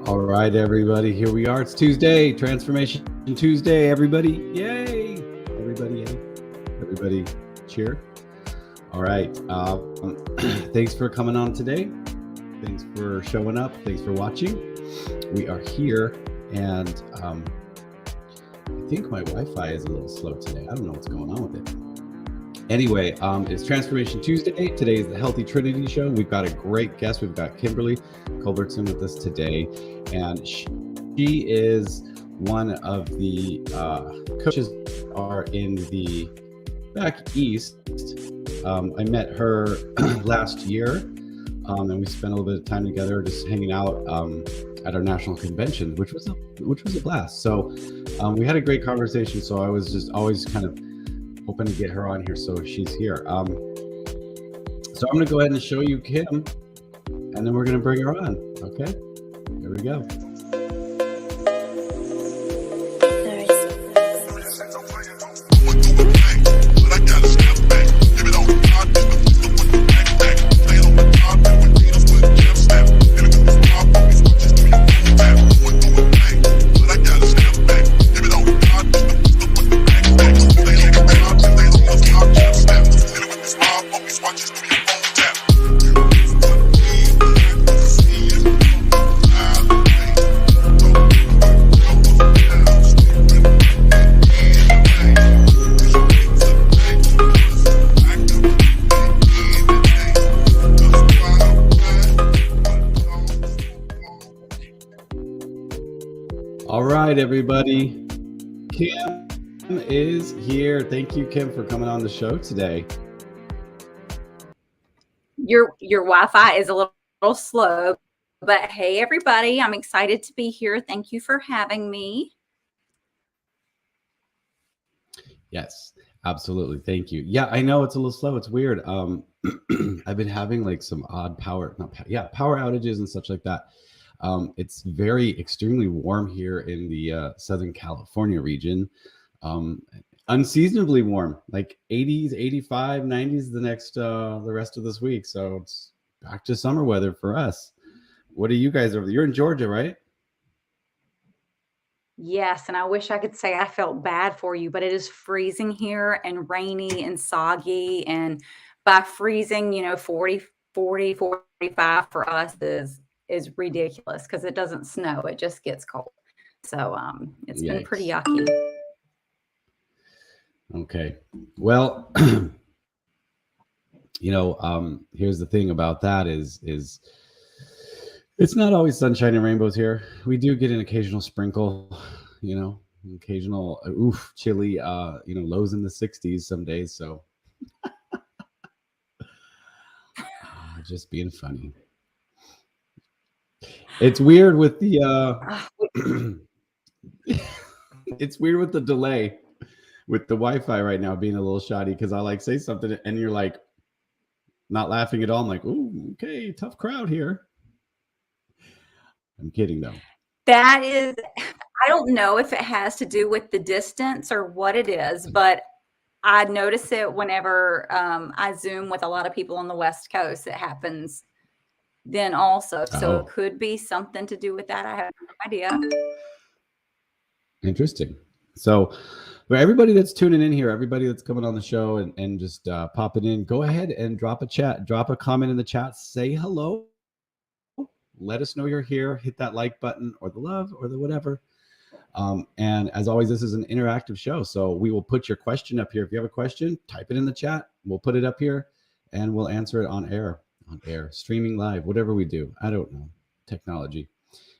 All right, everybody, here we are. It's Tuesday, Transformation Tuesday. Everybody, yay! Everybody, yay! Everybody, cheer. All right. Thanks for coming on today. Thanks for showing up. Thanks for watching. We are here, and I think my Wi-Fi is a little slow today. I don't know what's going on with it. Anyway, it's Transformation Tuesday. Today is the Healthy Trinity Show. We've got a great guest. We've got Kimberly Culbertson with us today, and she is one of the coaches are in the back east. I met her last year, and we spent a little bit of time together, just hanging out at our national convention, which was a blast. So we had a great conversation. So I was just always kind of hoping to get her on here, so she's here. So I'm going to go ahead and show you Kim, and then we're going to bring her on. Okay, here we go. All right, everybody. Kim is here. Thank you, Kim, for coming on the show today. Your Wi-Fi is a little slow, but hey, everybody, I'm excited to be here. Thank you for having me. Yes, absolutely. Thank you. Yeah, I know it's a little slow. It's weird. I've been having like some odd power outages and such like that. It's very extremely warm here in the Southern California region. Unseasonably warm, like 80s, 85, 90s the rest of this week. So it's back to summer weather for us. What are you guys over there? You're in Georgia, right? Yes, and I wish I could say I felt bad for you, but it is freezing here and rainy and soggy. And by freezing, 40, 45 for us is ridiculous because it doesn't snow. It just gets cold. So it's been pretty yucky. Okay. Well, here's the thing about that is it's not always sunshine and rainbows here. We do get an occasional sprinkle, occasional chilly, lows in the 60s some days. So just being funny. It's weird with the it's weird with the delay with the Wi-Fi right now being a little shoddy, because I like say something and you're like not laughing at all. I'm like, ooh, okay, tough crowd here. I'm kidding though. That is, I don't know if it has to do with the distance or what it is, but I notice it whenever I Zoom with a lot of people on the West Coast. It happens then also. So it could be something to do with that. I have no idea. Interesting. So for everybody that's tuning in here, everybody that's coming on the show and just popping in, go ahead and drop a comment in the chat, say hello. Let us know you're here. Hit that like button or the love or the whatever. And as always, this is an interactive show. So we will put your question up here. If you have a question, type it in the chat. We'll put it up here and we'll answer it on air, streaming live, whatever we do. I don't know. Technology.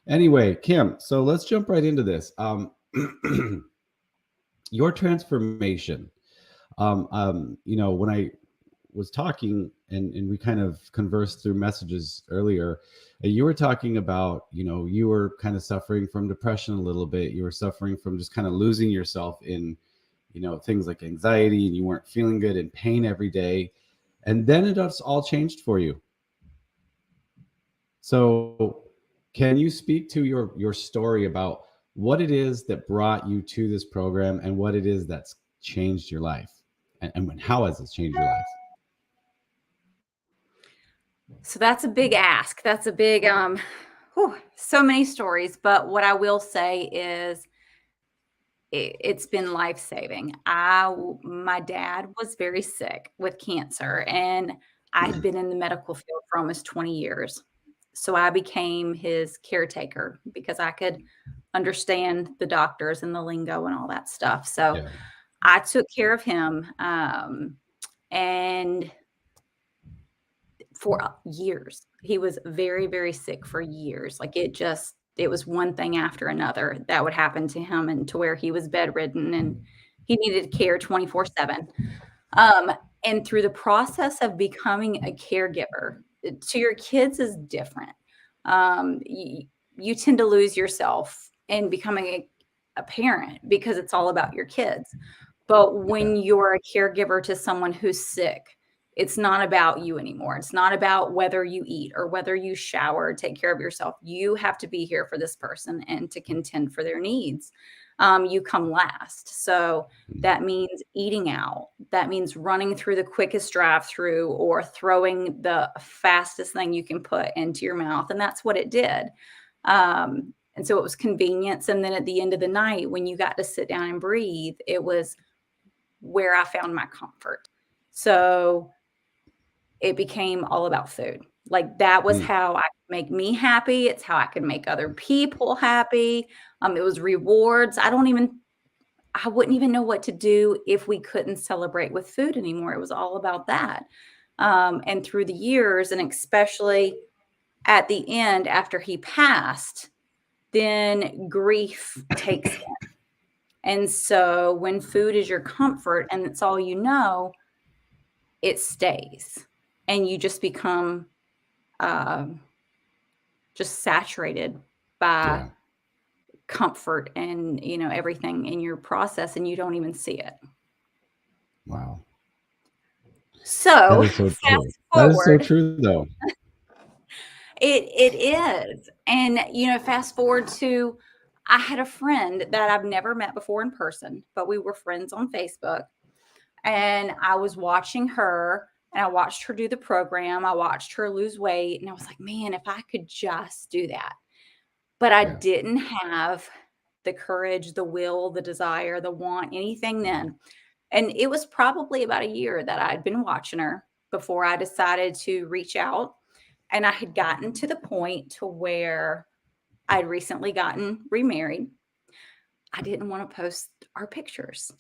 Anyway, Kim, so let's jump right into this. Your transformation. When I was talking and we kind of conversed through messages earlier, you were talking about, you were kind of suffering from depression a little bit. You were suffering from just kind of losing yourself in, things like anxiety, and you weren't feeling good and pain every day. And then it all changed for you. So can you speak to your story about what it is that brought you to this program and what it is that's changed your life, and how has it changed your life? So that's a big ask. That's a big So many stories, but what I will say is it's been life-saving. My dad was very sick with cancer, and I had been in the medical field for almost 20 years. So I became his caretaker because I could understand the doctors and the lingo and all that stuff. So Yeah. I took care of him, and for years. He was very, very sick for years. Like it was one thing after another that would happen to him, and to where he was bedridden and he needed care 24/7. Um, and through the process of becoming a caregiver to your kids is different. You tend to lose yourself in becoming a parent because it's all about your kids. But Yeah. when you're a caregiver to someone who's sick, it's not about you anymore. It's not about whether you eat or whether you shower, take care of yourself. You have to be here for this person and to contend for their needs. You come last. So Mm. that means eating out. That means running through the quickest drive-through or throwing the fastest thing you can put into your mouth. And that's what it did. And so it was convenience. And then at the end of the night, when you got to sit down and breathe, it was where I found my comfort. So it became all about food. Like that was Mm. how I could make me happy. It's how I could make other people happy. It was rewards. I wouldn't even know what to do if we couldn't celebrate with food anymore. It was all about that. And through the years, and especially at the end after he passed, then grief takes in. And so when food is your comfort and it's all you know, it stays. And you just become um, just saturated by Yeah. comfort and, everything in your process, and you don't even see it. Wow. That So is so true. fast That is so forward, true, though. it is. And, fast forward to I had a friend that I've never met before in person, but we were friends on Facebook. And I was watching her and I watched her do the program. I watched her lose weight. And I was like, man, if I could just do that. But I Yeah. didn't have the courage, the will, the desire, the want, anything then. And it was probably about a year that I'd been watching her before I decided to reach out. And I had gotten to the point to where I'd recently gotten remarried. I didn't want to post our pictures.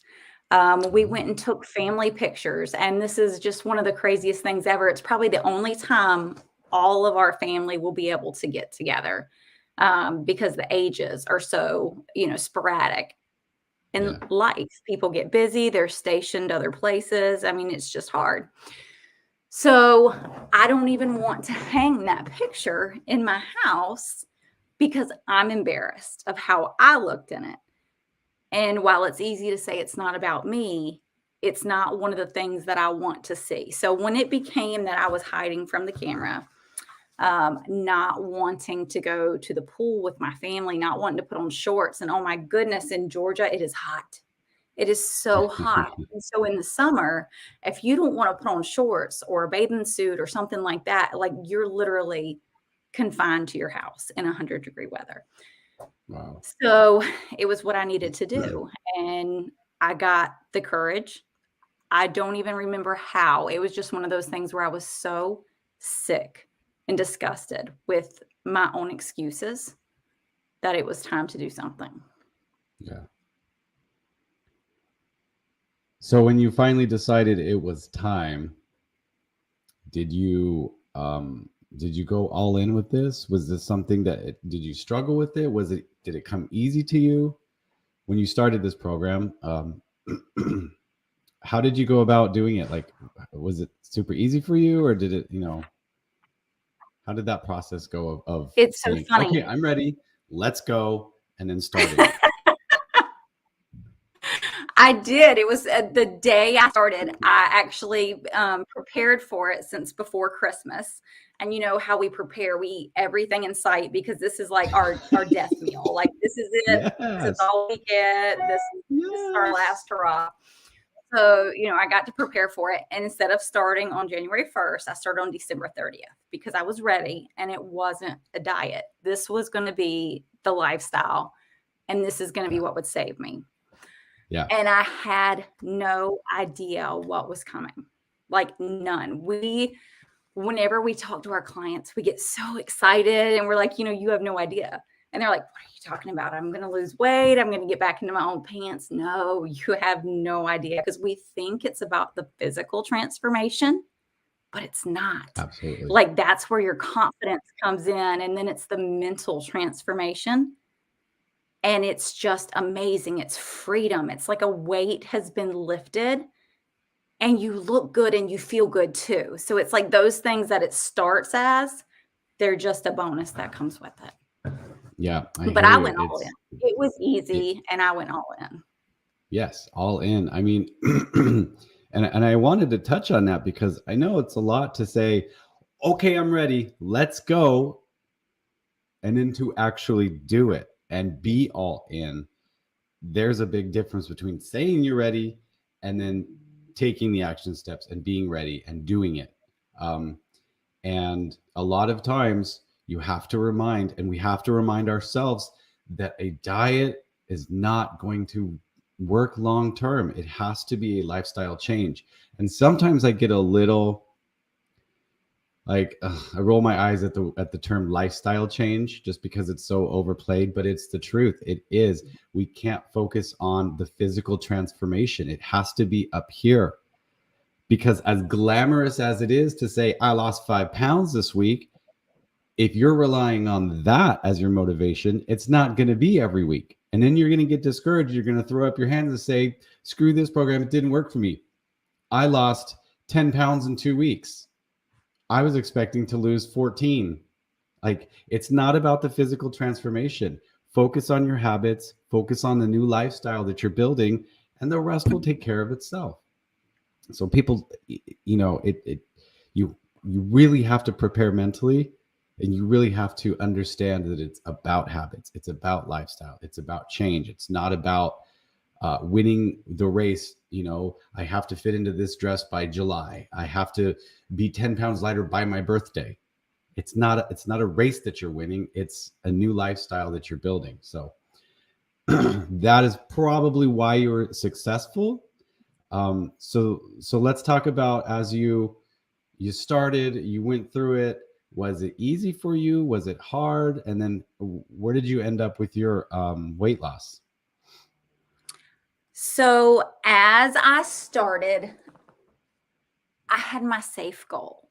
We went and Oh, took family pictures, and this is just one of the craziest things ever. It's probably the only time all of our family will be able to get together because the ages are so, sporadic. In yeah. life, people get busy, they're stationed other places. I mean, it's just hard. So I don't even want to hang that picture in my house because I'm embarrassed of how I looked in it. And while it's easy to say it's not about me, it's not one of the things that I want to see. So when it became that I was hiding from the camera, not wanting to go to the pool with my family, not wanting to put on shorts, and oh my goodness, in Georgia, it is hot. It is so hot. And so in the summer, if you don't want to put on shorts or a bathing suit or something like that, like you're literally confined to your house in 100-degree weather. Wow. So it was what I needed to do. And I got the courage. I don't even remember how. It was just one of those things where I was so sick and disgusted with my own excuses that it was time to do something. Yeah. So when you finally decided it was time, did you did you go all in with this? Was this something did you struggle with it? Did it come easy to you when you started this program? How did you go about doing it? Like, was it super easy for you, or did it, how did that process go of It's so saying, funny. okay, I'm ready, let's go, and then starting it? I did. It was the day I started. I actually prepared for it since before Christmas. And you know how we prepare, we eat everything in sight because this is like our death meal. Like this is it. This is Yes. all we get. This is our Yes. last hurrah. So, I got to prepare for it. And instead of starting on January 1st, I started on December 30th because I was ready and it wasn't a diet. This was going to be the lifestyle. And this is going to be what would save me. Yeah. And I had no idea what was coming, like none. Whenever we talk to our clients, we get so excited and we're like, you have no idea. And they're like, what are you talking about? I'm going to lose weight. I'm going to get back into my own pants. No, you have no idea, because we think it's about the physical transformation, but it's not. Absolutely. Like, that's where your confidence comes in. And then it's the mental transformation. And it's just amazing. It's freedom. It's like a weight has been lifted and you look good and you feel good too. So it's like those things that it starts as, they're just a bonus that comes with it. Yeah. But I went all in. It was easy and I went all in. Yes, all in. I mean, and I wanted to touch on that because I know it's a lot to say, okay, I'm ready, let's go. And then to actually do it and be all in. There's a big difference between saying you're ready and then taking the action steps and being ready and doing it. And a lot of times you have to remind, and we have to remind ourselves that a diet is not going to work long term. It has to be a lifestyle change. And sometimes I get a little like I roll my eyes at the term lifestyle change just because it's so overplayed, but it's the truth. It is. We can't focus on the physical transformation. It has to be up here. Because as glamorous as it is to say, I lost 5 pounds this week, if you're relying on that as your motivation, it's not going to be every week. And then you're going to get discouraged. You're going to throw up your hands and say, screw this program. It didn't work for me. I lost 10 pounds in 2 weeks. I was expecting to lose 14. Like, it's not about the physical transformation. Focus on your habits, focus on the new lifestyle that you're building, and the rest will take care of itself. So people, you really have to prepare mentally, and you really have to understand that it's about habits. It's about lifestyle. It's about change. It's not about winning the race. I have to fit into this dress by July. I have to be 10 pounds lighter by my birthday. It's not a race that you're winning. It's a new lifestyle that you're building. So that is probably why you're successful. So let's talk about, as you started, you went through it. Was it easy for you? Was it hard? And then where did you end up with your weight loss? So as I started, I had my safe goal.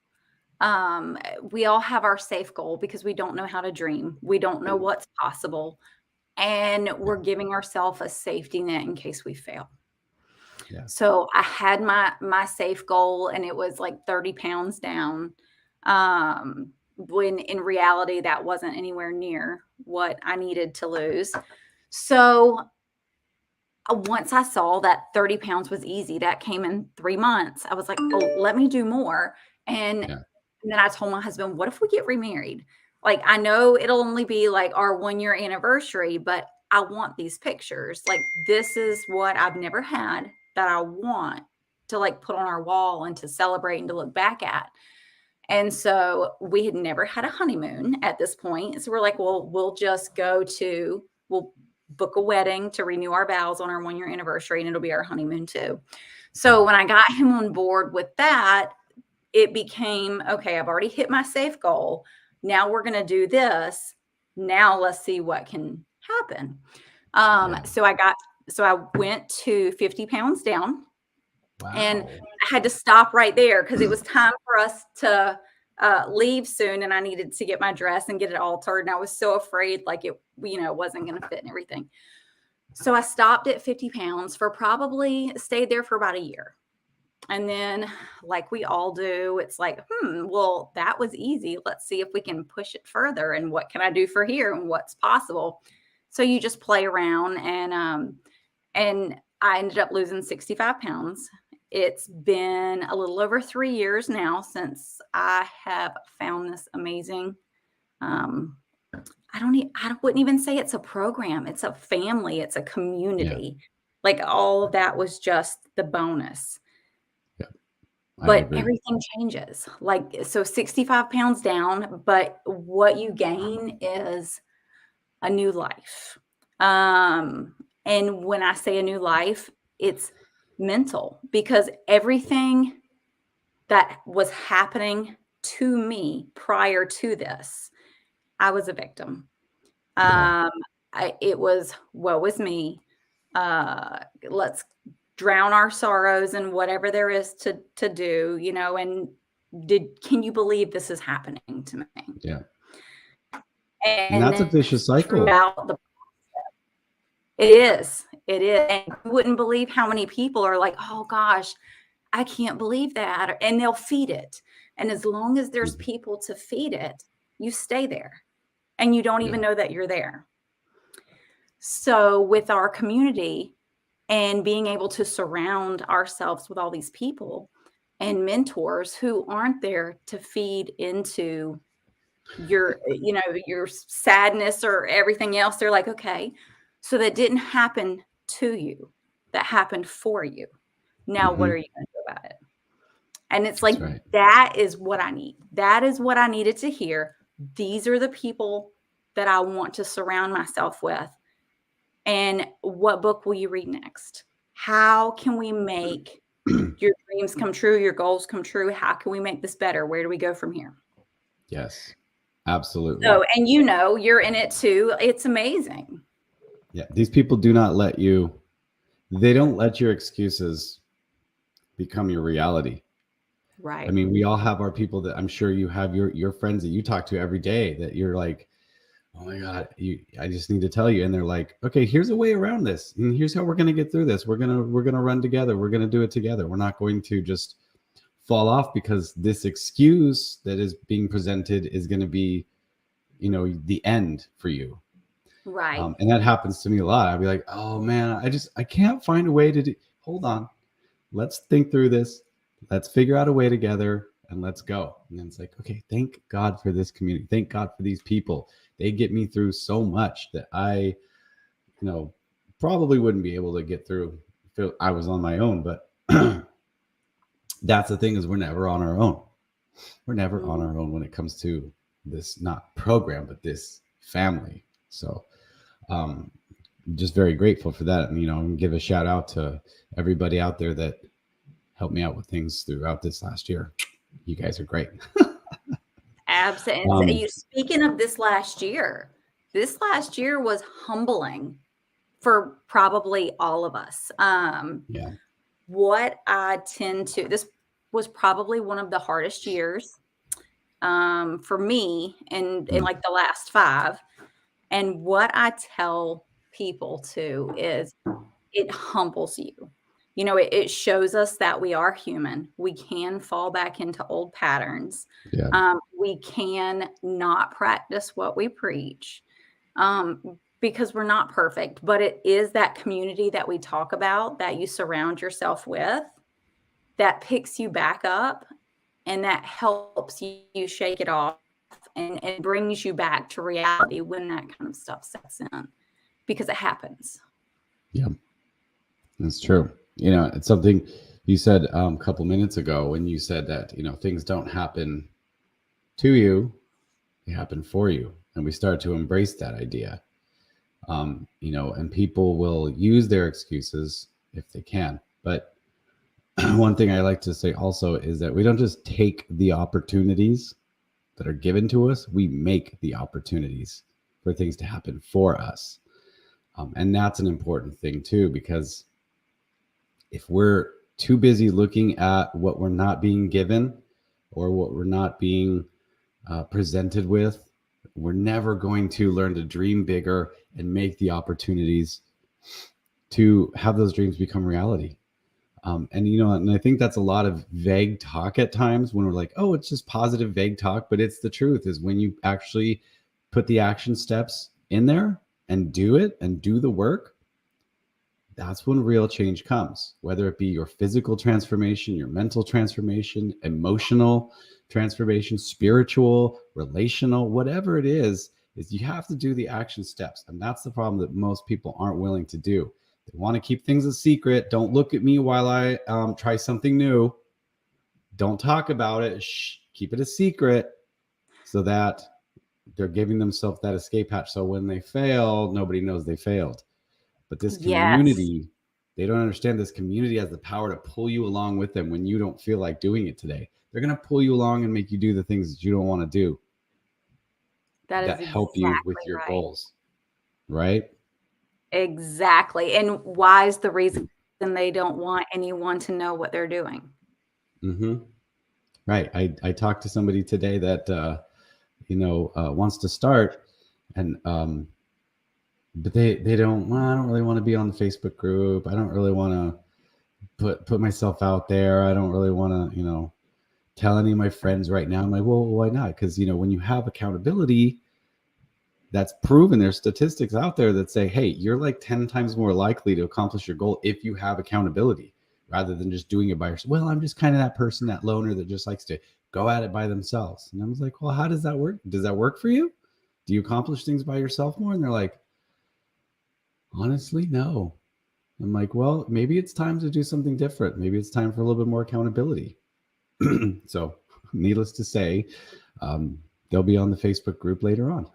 We all have our safe goal because we don't know how to dream. We don't know what's possible. And we're giving ourselves a safety net in case we fail. Yeah. So I had my safe goal, and it was like 30 pounds down. When in reality, that wasn't anywhere near what I needed to lose. So once I saw that 30 pounds was easy, that came in 3 months, I was like, oh, let me do more. And, Yeah. and then I told my husband, what if we get remarried? Like, I know it'll only be like our 1-year anniversary, but I want these pictures. Like, this is what I've never had that I want to like put on our wall and to celebrate and to look back at. And so we had never had a honeymoon at this point. So we're like, well, we'll book a wedding to renew our vows on our 1-year anniversary, and it'll be our honeymoon too. So when I got him on board with that, it became, okay, I've already hit my safe goal. Now we're going to do this. Now let's see what can happen. So I went to 50 pounds down. Wow. And I had to stop right there because it was time for us to leave soon, and I needed to get my dress and get it altered. And I was so afraid like it, wasn't going to fit and everything. So I stopped at 50 pounds stayed there for about a year. And then, like we all do, it's like, well, that was easy. Let's see if we can push it further, and what can I do for here and what's possible. So you just play around, and I ended up losing 65 pounds. It's been a little over 3 years now since I have found this amazing. I wouldn't even say it's a program. It's a family. It's a community. Like all of that was just the bonus. Yeah, I But agree. everything changes. Like, so 65 pounds down, but what you gain is a new life. And when I say a new life, it's mental, because everything that was happening to me prior to this, I was a victim. Yeah. Um, it was, woe is me. Let's drown our sorrows and whatever there is to do, and can you believe this is happening to me? Yeah. And And that's a then vicious cycle. throughout the it is, and you wouldn't believe how many people are like, oh gosh, I can't believe that, and they'll feed it. And as long as there's Mhm. people to feed it, you stay there and you don't Yeah. even know that you're there. So with our community and being able to surround ourselves with all these people and mentors who aren't there to feed into your sadness or everything else, they're like, okay, so that didn't happen to you, that happened for you. Now what are Hmm. you going to do about it? And it's like, That's right. that is what I need. That is what I needed to hear. These are the people that I want to surround myself with. And what book will you read next? How can we make your dreams come true, your goals come true? How can we make this better? Where do we go from here? Yes, absolutely. So, and you're in it too. It's amazing. Yeah. These people do not let you, they don't let your excuses become your reality. I Right. mean, we all have our people that I'm sure you have your friends that you talk to every day that you're like, oh my God, I just need to tell you. And they're like, okay, here's a way around this. And here's how we're gonna get through this. We're gonna run together. We're gonna do it together. We're not going to just fall off because this excuse that is being presented is gonna be, the end for you. Right. And that happens to me a lot. I'd be like, oh man, I can't find a way to do. Hold on, let's think through this. Let's figure out a way together and let's go. And then it's like, okay, thank God for this community. Thank God for these people. They get me through so much that I, probably wouldn't be able to get through if I was on my own. But that's the thing, is we're never on our own. We're never on Mhm. our own when it comes to this, not program, but this family. So um, just very grateful for that. And, and give a shout out to everybody out there that helped me out with things throughout this last year. You guys are great. Absolutely. Um, You speaking of this last year was humbling for probably all of us. yeah. What I tend to this was probably one of the hardest years for me in Mm, like the last 5. And what I tell people too is it humbles you. It shows us that we are human. We can fall back into old patterns. yeah. We can not practice what we preach because we're not perfect. But it is that community that we talk about that you surround yourself with that picks you back up and that helps you shake it off and brings you back to reality when that kind of stuff sets in, because it happens. Yeah. That's true. It's something you said a couple minutes ago when you said that, things don't happen to you, they happen for you. And we start to embrace that idea. And people will use their excuses if they can. But one thing I like to say also is that we don't just take the opportunities that are given to us, we make the opportunities for things to happen for us. And that's an important thing too, because if we're too busy looking at what we're not being given or what we're not being presented with, we're never going to learn to dream bigger and make the opportunities to have those dreams become reality. And I think that's a lot of vague talk at times when we're like, oh, it's just positive, vague talk. But it's the truth, is when you actually put the action steps in there and do it and do the work, that's when real change comes, whether it be your physical transformation, your mental transformation, emotional transformation, spiritual, relational, whatever it is you have to do the action steps. And that's the problem that most people aren't willing to do. They want to keep things a secret. Don't look at me while I try something new. Don't talk about it. Shh, keep it a secret, so that they're giving themselves that escape hatch. So when they fail, nobody knows they failed. But this Yes, community, they don't understand this community has the power to pull you along with them when you don't feel like doing it today. They're going to pull you along and make you do the things that you don't want to do that is that help you with exactly your right. goals, right? Exactly. And why is the reason they don't want anyone to know what they're doing? Mm-hmm. Right. I talked to somebody today that wants to start, and but they don't. Well, I don't really want to be on the Facebook group. I don't really want to put myself out there. I don't really want to tell any of my friends right now. I'm like, well, why not? Because when you have accountability, that's proven. There's statistics out there that say, hey, you're like 10 times more likely to accomplish your goal if you have accountability rather than just doing it by yourself. Well, I'm just kind of that person, that loner that just likes to go at it by themselves. And I was like, well, how does that work? Does that work for you? Do you accomplish things by yourself more? And they're like, honestly, no. I'm like, well, maybe it's time to do something different. Maybe it's time for a little bit more accountability. So, needless to say, they'll be on the Facebook group later on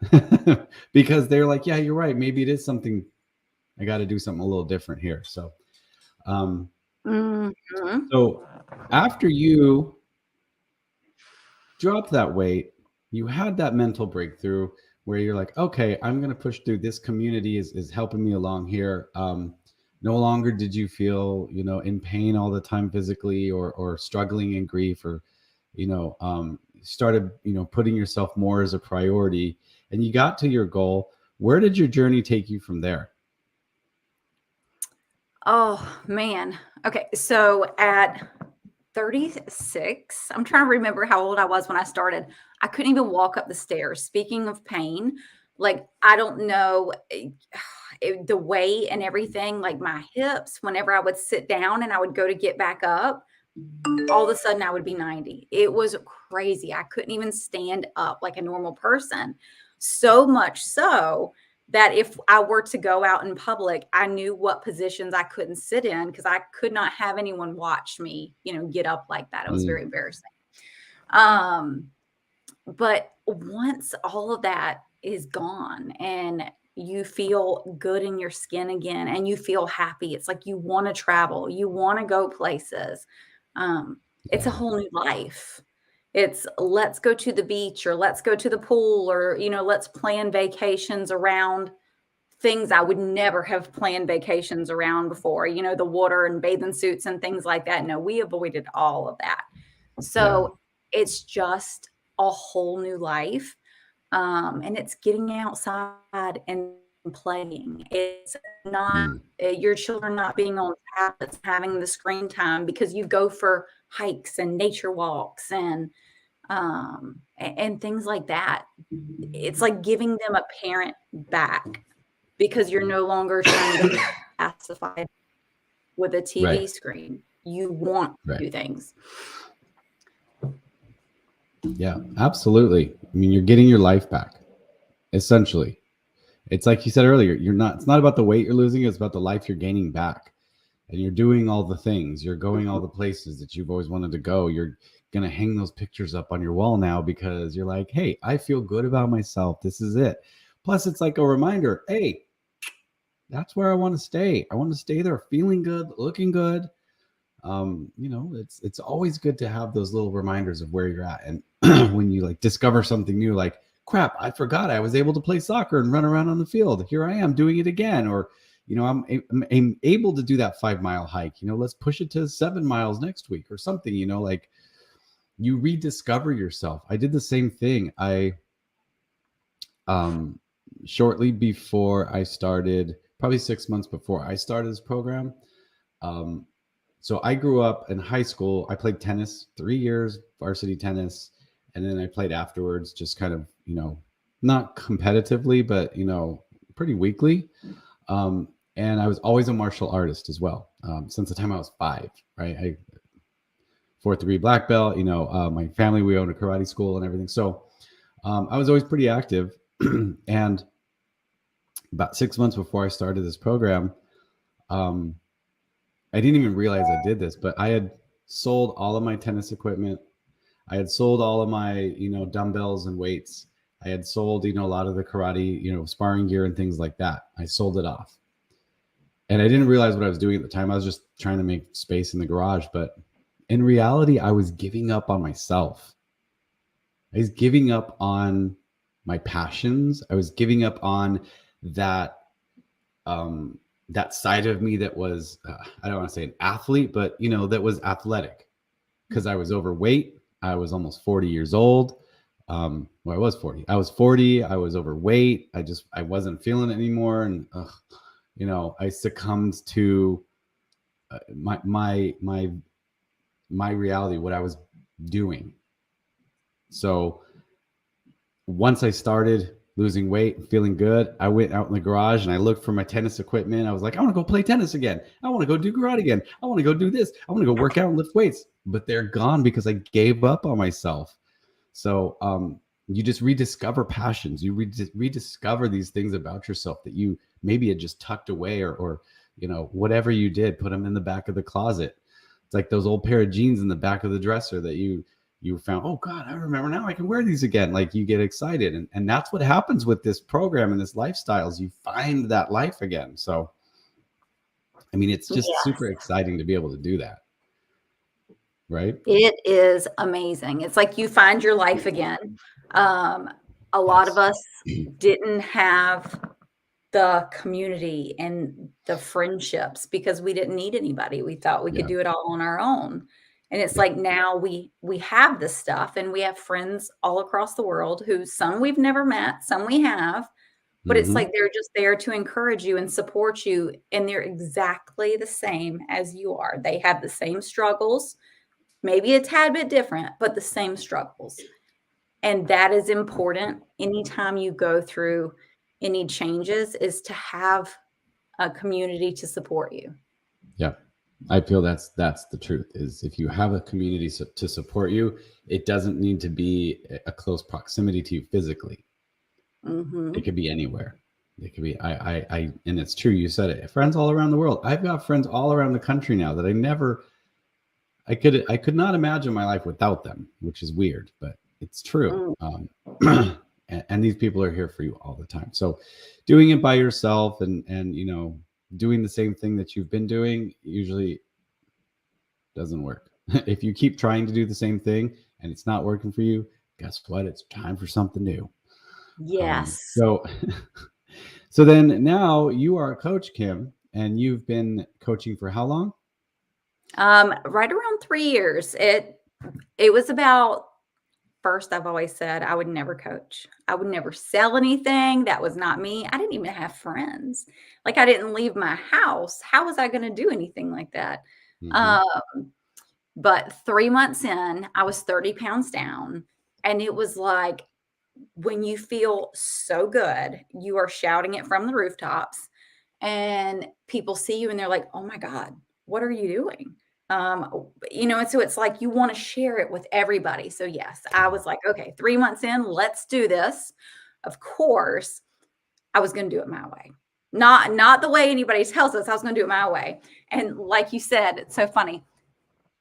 because they're like, yeah, you're right. Maybe it is something. I got to do something a little different here. So, um, Mhm. so after you dropped that weight, you had that mental breakthrough where you're like, okay, I'm going to push through. This community is helping me along here. No longer did you feel, in pain all the time physically, or struggling in grief, or, started, putting yourself more as a priority, and you got to your goal. Where did your journey take you from there? Oh, man. Okay, so at 36, I'm trying to remember how old I was when I started. I couldn't even walk up the stairs. Speaking of pain, like, I don't know, the weight and everything, like my hips, whenever I would sit down and I would go to get back up, all of a sudden I would be 90. It was crazy. I couldn't even stand up like a normal person. So much so that if I were to go out in public, I knew what positions I couldn't sit in because I could not have anyone watch me, get up like that. It was Mm, very embarrassing. Um, but once all of that is gone and you feel good in your skin again and you feel happy, it's like you want to travel, you want to go places. Um, it's a yeah. whole new life. It's let's go to the beach or let's go to the pool or, let's plan vacations around things I would never have planned vacations around before, the water and bathing suits and things like that. No, we avoided all of that. Yeah. So it's just a whole new life. And it's getting outside and playing. It's not Mm, your children not being on tablets, having the screen time because you go for hikes and nature walks and things like that. It's like giving them a parent back because you're no longer trying to pacify with a right. TV screen. You want Right. to do things. Yeah, absolutely. I mean, you're getting your life back, essentially. It's like you said earlier, it's not about the weight you're losing, it's about the life you're gaining back. And you're doing all the things, you're going all the places that you've always wanted to go. You're going to hang those pictures up on your wall now because you're like, hey, I feel good about myself. This is it. Plus, it's like a reminder, hey, that's where I want to stay. I want to stay there feeling good, looking good. It's always good to have those little reminders of where you're at. And when you like discover something new, like, crap, I forgot I was able to play soccer and run around on the field. Here I am doing it again. Or, I'm able to do that 5 mile hike. Let's push it to 7 miles next week or something. Like, you rediscover yourself. I did the same thing. I shortly before I started, probably 6 months before I started this program. Um, so I grew up in high school. I played tennis 3 years, varsity tennis, and then I played afterwards, just kind of, not competitively, but pretty weakly. And I was always a martial artist as well, since the time I was 5. Right, I fourth degree black belt. My family, we owned a karate school and everything, so I was always pretty active. And about 6 months before I started this program, I didn't even realize I did this, but I had sold all of my tennis equipment. I had sold all of my, dumbbells and weights. I had sold, a lot of the karate, sparring gear and things like that. I sold it off. And I didn't realize what I was doing at the time. I was just trying to make space in the garage. But in reality, I was giving up on myself. I was giving up on my passions. I was giving up on that that side of me that was I don't want to say an athlete, but that was athletic, because I was overweight. I was almost 40 years old. Well, I was 40. I was 40. I was overweight. I wasn't feeling it anymore, and I succumbed to my reality, what I was doing. So once I started losing weight and feeling good, I went out in the garage and I looked for my tennis equipment. I was like, I want to go play tennis again. I want to go do karate again. I want to go do this. I want to go work out and lift weights. But they're gone because I gave up on myself. So you just rediscover passions. You rediscover these things about yourself that you maybe had just tucked away, or whatever you did, put them in the back of the closet. It's like those old pair of jeans in the back of the dresser that you found. Oh God, I remember now. I can wear these again. Like, you get excited, and that's what happens with this program and this lifestyle, is you find that life again. So, I mean, it's just super exciting to be able to do that. Right? It is amazing. It's like you find your life again. A lot of us didn't have the community and the friendships because we didn't need anybody. We thought we could do it all on our own. And it's like, now we have this stuff, and we have friends all across the world who, some we've never met, some we have, but it's like they're just there to encourage you and support you. And they're exactly the same as you are. They have the same struggles, maybe a tad bit different, but the same struggles. And that is important anytime you go through any changes, is to have a community to support you. Yeah. I feel that's the truth, is if you have a community to support you, it doesn't need to be a close proximity to you physically. It could be anywhere. It could be, and it's true. You said it, friends all around the world. I've got friends all around the country now that I could not imagine my life without them, which is weird, but it's true. And these people are here for you all the time. So doing it by yourself and doing the same thing that you've been doing usually doesn't work. If you keep trying to do the same thing and it's not working for you, guess what? It's time for something new. Yes. So then now you are a coach, Kim, and you've been coaching for how long? Right around 3 years. It was about, first, I've always said I would never coach. I would never sell anything. That was not me. I didn't even have friends. Like, I didn't leave my house. How was I going to do anything like that? But 3 months in, I was 30 pounds down. And it was like, when you feel so good, you are shouting it from the rooftops, and people see you and they're like, oh my God, what are you doing? And so it's like, you want to share it with everybody. So yes, I was like, okay, 3 months in, let's do this. Of course, I was going to do it my way. Not the way anybody tells us. I was going to do it my way. And like you said, it's so funny.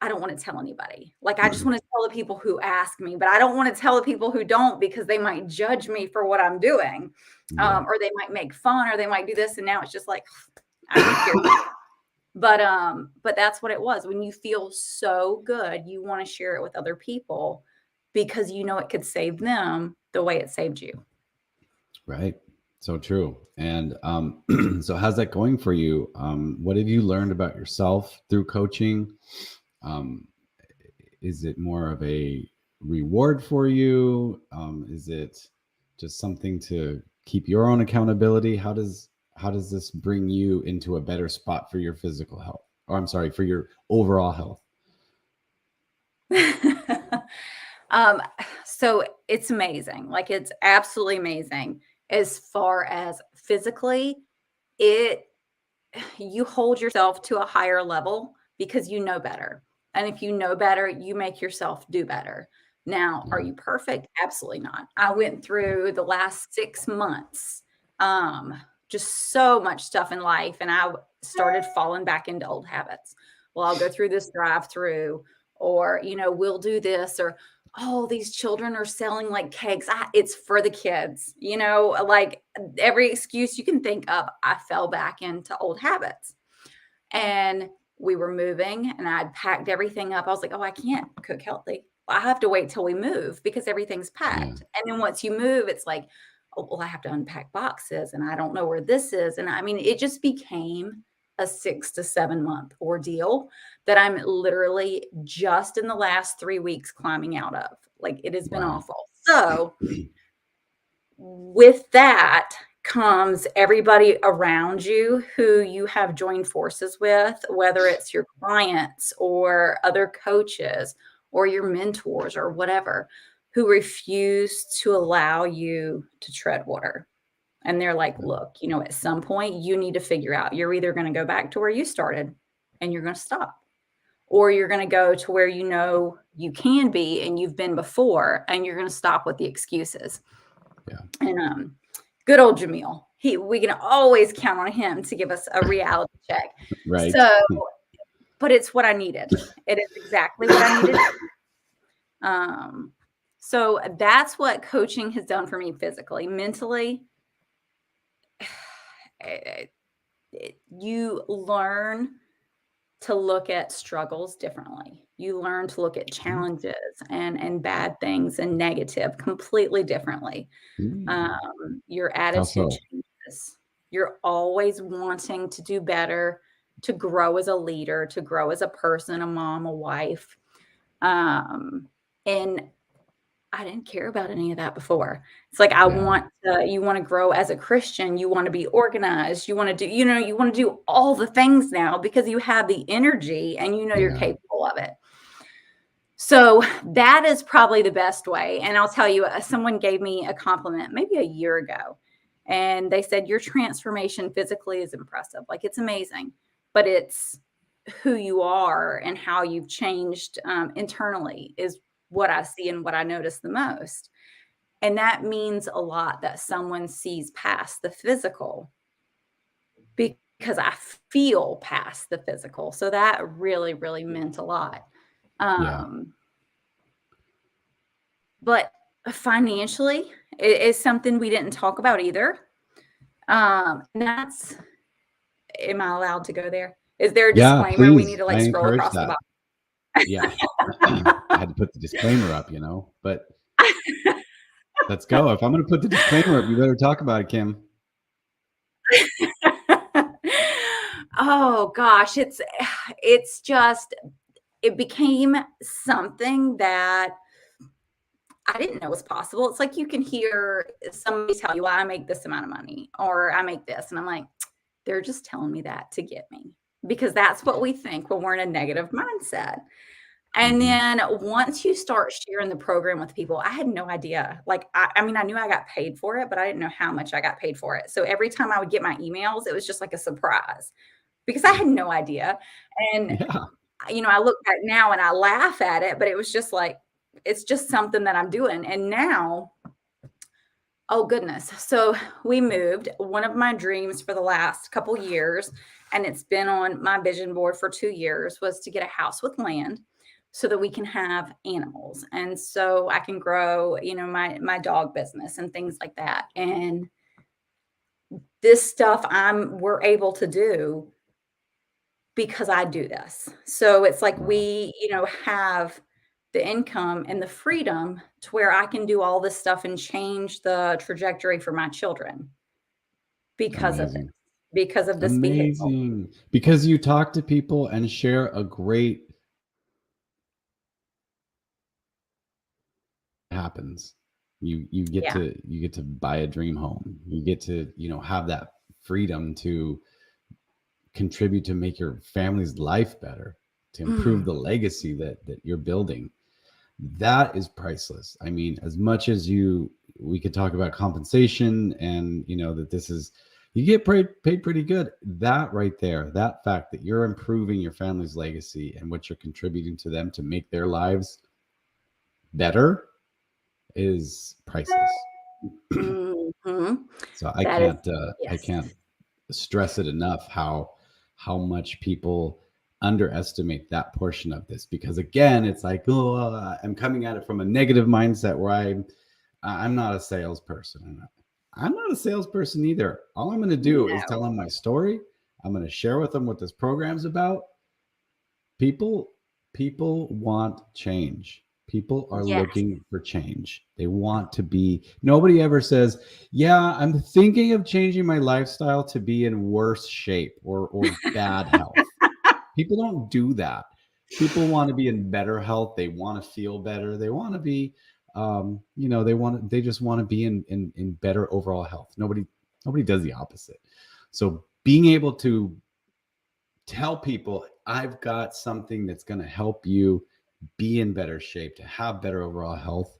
I don't want to tell anybody. Like, I just want to tell the people who ask me, but I don't want to tell the people who don't, because they might judge me for what I'm doing. Or they might make fun, or they might do this. And now it's just like, I don't care. But that's what it was. When you feel so good, you want to share it with other people, because it could save them the way it saved you. Right. So true. And so how's that going for you? What have you learned about yourself through coaching? Is it more of a reward for you? Is it just something to keep your own accountability? How does this bring you into a better spot for your physical health? Or I'm sorry, for your overall health? So it's amazing. Like, it's absolutely amazing. As far as physically, you hold yourself to a higher level because you know better. And if you know better, you make yourself do better. Now, are you perfect? Absolutely not. I went through the last 6 months, just so much stuff in life. And started falling back into old habits. Well, I'll go through this drive-through, or, we'll do this, or, oh, these children are selling like cakes. It's for the kids, like every excuse you can think of. I fell back into old habits. And we were moving, and I'd packed everything up. I was like, oh, I can't cook healthy. I have to wait till we move because everything's packed. And then once you move, it's like, oh, well, I have to unpack boxes, and I don't know where this is. And I mean, it just became a 6 to 7 month ordeal that I'm literally just in the last 3 weeks climbing out of. Like, it has been awful. So with that comes everybody around you who you have joined forces with, whether it's your clients or other coaches or your mentors or whatever, who refuse to allow you to tread water. And they're like, look, at some point you need to figure out, you're either going to go back to where you started and you're going to stop, or you're going to go to where you can be and you've been before, and you're going to stop with the excuses. And good old Jamil, we can always count on him to give us a reality check. Right. So, but it's what I needed. It is exactly what I needed. So that's what coaching has done for me physically. Mentally, you learn to look at struggles differently. You learn to look at challenges and bad things and negative completely differently. Your attitude changes. You're always wanting to do better, to grow as a leader, to grow as a person, a mom, a wife. And I didn't care about any of that before. It's like, you want to grow as a Christian. You want to be organized. You want to do, you want to do all the things now because you have the energy and you're capable of it. So that is probably the best way. And I'll tell you, someone gave me a compliment maybe a year ago, and they said, your transformation physically is impressive. Like, it's amazing, but it's who you are and how you've changed internally is what I see and what I notice the most. And that means a lot, that someone sees past the physical, because I feel past the physical. So that really, really meant a lot. But financially, it is something we didn't talk about either. Am I allowed to go there? Is there a disclaimer we need to scroll across the bottom? Yeah. I had to put the disclaimer up, but let's go. If I'm going to put the disclaimer up, you better talk about it, Kim. Oh gosh, it's just, it became something that I didn't know was possible. It's like, you can hear somebody tell you, well, I make this amount of money, or I make this. And I'm like, they're just telling me that to get me, because that's what we think when we're in a negative mindset. And then once you start sharing the program with people, I had no idea. Like, I mean, I knew I got paid for it, but I didn't know how much I got paid for it. So every time I would get my emails, it was just like a surprise, because I had no idea. And, I look back now and I laugh at it, but it was just like, it's just something that I'm doing. And now, oh goodness. So we moved. One of my dreams for the last couple years, and it's been on my vision board for 2 years, was to get a house with land so that we can have animals. And so I can grow, my dog business and things like that. And this stuff we're able to do because I do this. So it's like, we, have the income and the freedom to where I can do all this stuff and change the trajectory for my children because of it, because of this vehicle. Because you talk to people and share a great happens. You get to buy a dream home. You get to, have that freedom to contribute to make your family's life better, to improve the legacy that you're building. That is priceless. I mean, as much as we could talk about compensation and, that this is, you get paid pretty good. That right there, that fact that you're improving your family's legacy and what you're contributing to them to make their lives better is priceless. So I can't stress it enough how how much people underestimate that portion of this, because again, it's like, oh, I'm coming at it from a negative mindset where I'm not a salesperson. I'm not a salesperson either. All I'm going to do is tell them my story. I'm going to share with them what this program's about. People want change. People are Yes. looking for change. They want to be, nobody ever says, yeah, I'm thinking of changing my lifestyle to be in worse shape or bad health. People don't do that. People want to be in better health. They want to feel better. They want to be, they just want to be in better overall health. Nobody does the opposite. So being able to tell people, I've got something that's going to help you be in better shape, to have better overall health,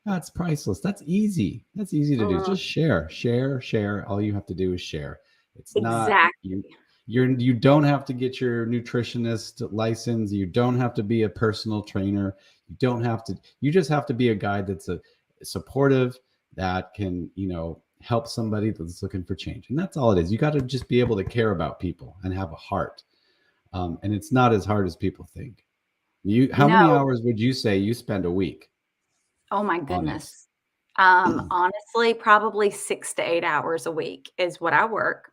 that's priceless. That's easy. That's easy to do. Just share. All you have to do is share. It's not Exactly. you don't have to get your nutritionist license. You don't have to be a personal trainer. You just have to be a guy that's a supportive, that can, help somebody that's looking for change. And that's all it is. You got to just be able to care about people and have a heart. And it's not as hard as people think. How many No. hours would you say you spend a week Oh my on this? goodness. Honestly, probably 6 to 8 hours a week is what I work.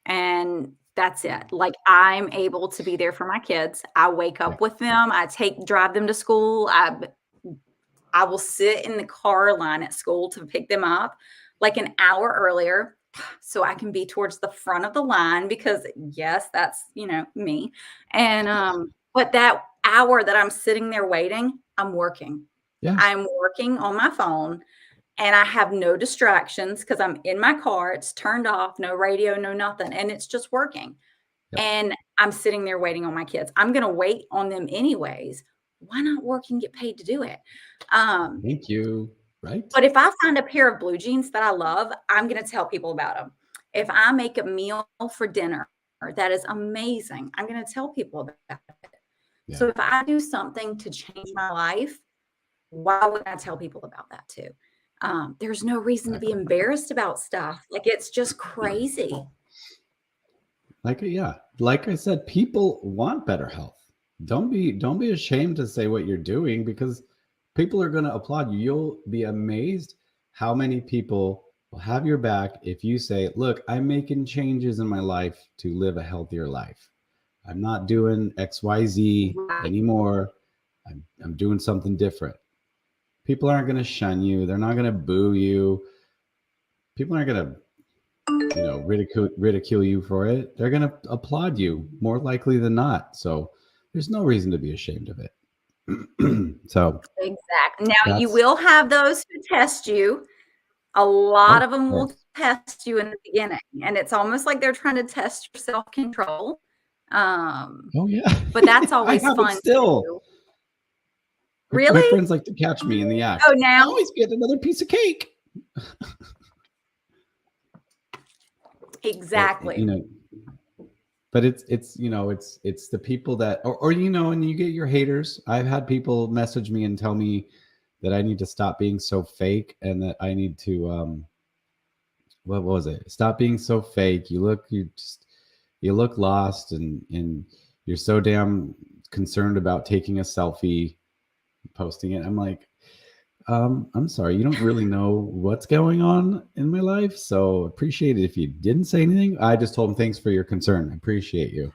And that's it. Like, I'm able to be there for my kids. I wake Yeah. up with them. I drive them to school. I will sit in the car line at school to pick them up like an hour earlier so I can be towards the front of the line because yes, that's, me. And but that hour that I'm sitting there waiting, I'm working. Yeah. I'm working on my phone and I have no distractions because I'm in my car. It's turned off, no radio, no nothing, and it's just working. Yep. And I'm sitting there waiting on my kids. I'm going to wait on them anyways. Why not work and get paid to do it? Thank you. Right. But if I find a pair of blue jeans that I love, I'm going to tell people about them. If I make a meal for dinner that is amazing, I'm going to tell people about it. Yeah. So if I do something to change my life, why would I tell people about that too? There's no reason to be embarrassed about stuff. Like, it's just crazy. Like I said, people want better health. Don't be ashamed to say what you're doing, because people are going to applaud you. You'll be amazed how many people will have your back if you say, look, I'm making changes in my life to live a healthier life. I'm not doing XYZ anymore. I'm doing something different. People aren't going to shun you. They're not going to boo you. People aren't going to ridicule you for it. They're going to applaud you more likely than not. So there's no reason to be ashamed of it. So exactly. Now you will have those who test you. A lot of them will test you in the beginning, and it's almost like they're trying to test your self-control. Oh yeah, but that's always fun still. Too. Really? My friends like to catch me in the act. Oh, now? I always get another piece of cake. Exactly. But it's the people that, or and you get your haters. I've had people message me and tell me that I need to stop being so fake, and that I need to what was it? Stop being so fake. You look lost, and you're so damn concerned about taking a selfie, posting it. I'm like, I'm sorry, you don't really know what's going on in my life, so appreciate it if you didn't say anything. I just told him, thanks for your concern. I appreciate you.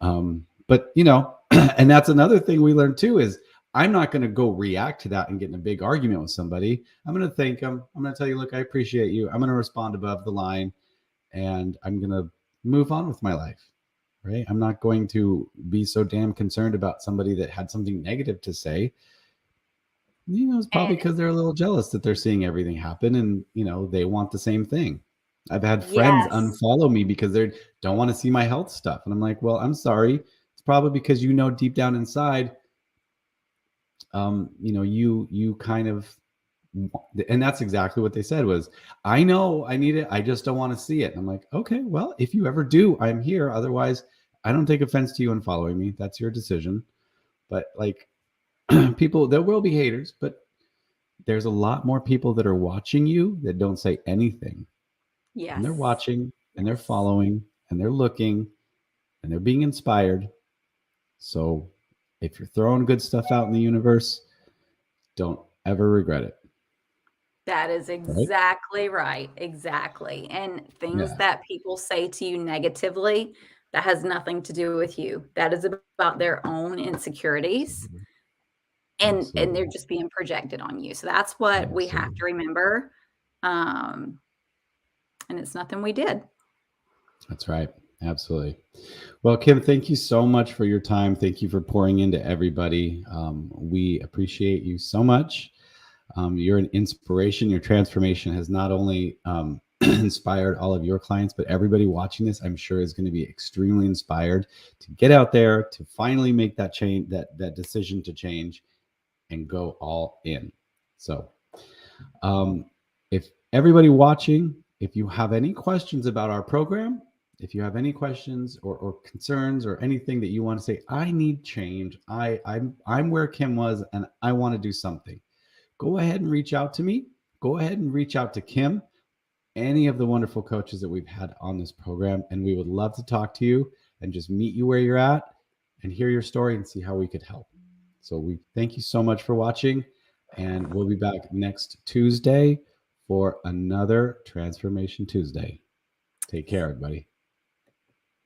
But and that's another thing we learned too, is I'm not going to go react to that and get in a big argument with somebody. I'm going to thank them. I'm going to tell you, look, I appreciate you. I'm going to respond above the line, and I'm going to move on with my life. Right? I'm not going to be so damn concerned about somebody that had something negative to say. It's probably because they're a little jealous that they're seeing everything happen, and they want the same thing. I've had friends unfollow me because they don't want to see my health stuff, and I'm like, well, I'm sorry. It's probably because deep down inside, you kind of, and that's exactly what they said was, I know I need it, I just don't want to see it. And I'm like, okay, well, if you ever do, I'm here. Otherwise, I don't take offense to you unfollowing me. That's your decision. But like, people, there will be haters, but there's a lot more people that are watching you that don't say anything. Yes. And they're watching and they're following, and they're looking and they're being inspired. So if you're throwing good stuff out in the universe, don't ever regret it. That is exactly right. Exactly. And things Yeah. that people say to you negatively, that has nothing to do with you. That is about their own insecurities, and they're Absolutely. just being projected on you. So that's what we have Absolutely. to remember. And it's nothing we did. That's right. Absolutely. Well, Kim, thank you so much for your time. Thank you for pouring into everybody. We appreciate you so much. You're an inspiration. Your transformation has not only inspired all of your clients, but everybody watching this, I'm sure, is going to be extremely inspired to get out there, to finally make that change, that decision to change, and go all in. So, if everybody watching, if you have any questions about our program, if you have any questions or concerns or anything that you want to say, I need change. I'm where Kim was, and I want to do something. Go ahead and reach out to me. Go ahead and reach out to Kim, any of the wonderful coaches that we've had on this program, and we would love to talk to you and just meet you where you're at and hear your story and see how we could help. So we thank you so much for watching, and we'll be back next Tuesday for another Transformation Tuesday. Take care, everybody.